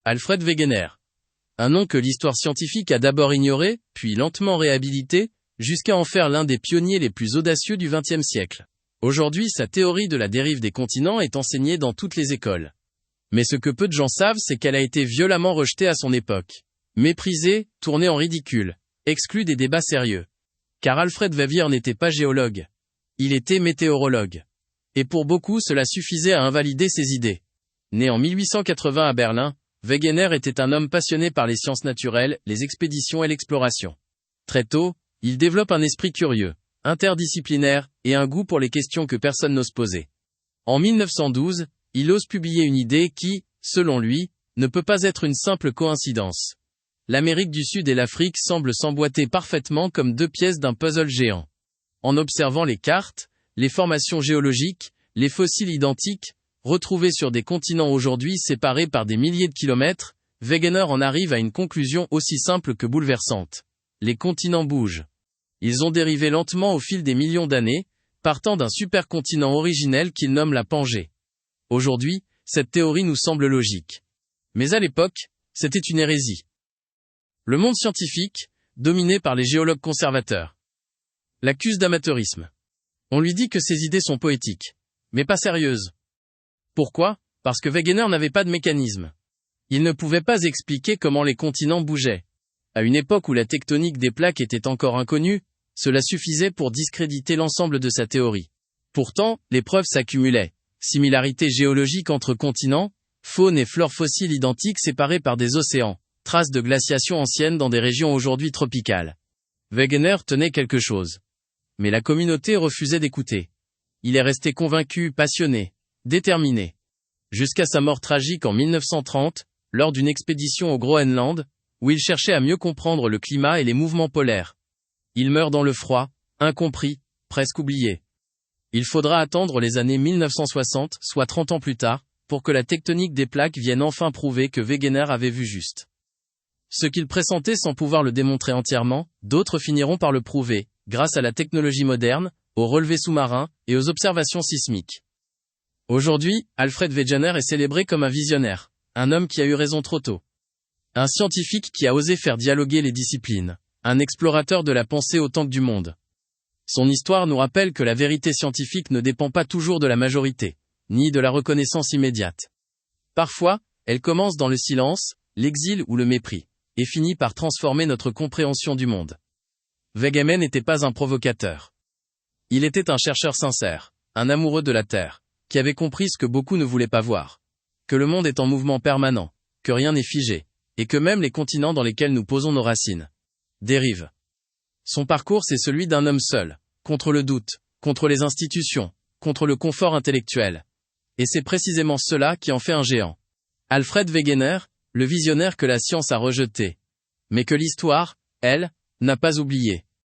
Alfred Wegener. Un nom que l'histoire scientifique a d'abord ignoré, puis lentement réhabilité, jusqu'à en faire l'un des pionniers les plus audacieux du XXe siècle. Aujourd'hui, sa théorie de la dérive des continents est enseignée dans toutes les écoles. Mais ce que peu de gens savent, c'est qu'elle a été violemment rejetée à son époque. Méprisée, tournée en ridicule, exclue des débats sérieux. Car Alfred Wegener n'était pas géologue. Il était météorologue. Et pour beaucoup, cela suffisait à invalider ses idées. Né en 1880 à Berlin, Wegener était un homme passionné par les sciences naturelles, les expéditions et l'exploration. Très tôt, il développe un esprit curieux, interdisciplinaire, et un goût pour les questions que personne n'ose poser. En 1912, il ose publier une idée qui, selon lui, ne peut pas être une simple coïncidence. L'Amérique du Sud et l'Afrique semblent s'emboîter parfaitement comme deux pièces d'un puzzle géant. En observant les cartes, les formations géologiques, les fossiles identiques, retrouvés sur des continents aujourd'hui séparés par des milliers de kilomètres, Wegener en arrive à une conclusion aussi simple que bouleversante. Les continents bougent. Ils ont dérivé lentement au fil des millions d'années, partant d'un supercontinent originel qu'il nomme la Pangée. Aujourd'hui, cette théorie nous semble logique. Mais à l'époque, c'était une hérésie. Le monde scientifique, dominé par les géologues conservateurs, l'accuse d'amateurisme. On lui dit que ses idées sont poétiques, mais pas sérieuses. Pourquoi ? Parce que Wegener n'avait pas de mécanisme. Il ne pouvait pas expliquer comment les continents bougeaient. À une époque où la tectonique des plaques était encore inconnue, cela suffisait pour discréditer l'ensemble de sa théorie. Pourtant, les preuves s'accumulaient. Similarités géologiques entre continents, faune et flore fossiles identiques séparées par des océans, traces de glaciation anciennes dans des régions aujourd'hui tropicales. Wegener tenait quelque chose. Mais la communauté refusait d'écouter. Il est resté convaincu, passionné, déterminé. Jusqu'à sa mort tragique en 1930, lors d'une expédition au Groenland, où il cherchait à mieux comprendre le climat et les mouvements polaires. Il meurt dans le froid, incompris, presque oublié. Il faudra attendre les années 1960, soit 30 ans plus tard, pour que la tectonique des plaques vienne enfin prouver que Wegener avait vu juste. Ce qu'il pressentait sans pouvoir le démontrer entièrement, d'autres finiront par le prouver, grâce à la technologie moderne, aux relevés sous-marins et aux observations sismiques. Aujourd'hui, Alfred Wegener est célébré comme un visionnaire, un homme qui a eu raison trop tôt. Un scientifique qui a osé faire dialoguer les disciplines, un explorateur de la pensée autant que du monde. Son histoire nous rappelle que la vérité scientifique ne dépend pas toujours de la majorité, ni de la reconnaissance immédiate. Parfois, elle commence dans le silence, l'exil ou le mépris, et finit par transformer notre compréhension du monde. Wegener n'était pas un provocateur. Il était un chercheur sincère, un amoureux de la Terre, qui avait compris ce que beaucoup ne voulaient pas voir. Que le monde est en mouvement permanent, que rien n'est figé, et que même les continents dans lesquels nous posons nos racines dérivent. Son parcours c'est celui d'un homme seul, contre le doute, contre les institutions, contre le confort intellectuel. Et c'est précisément cela qui en fait un géant. Alfred Wegener, le visionnaire que la science a rejeté. Mais que l'histoire, elle, n'a pas oublié.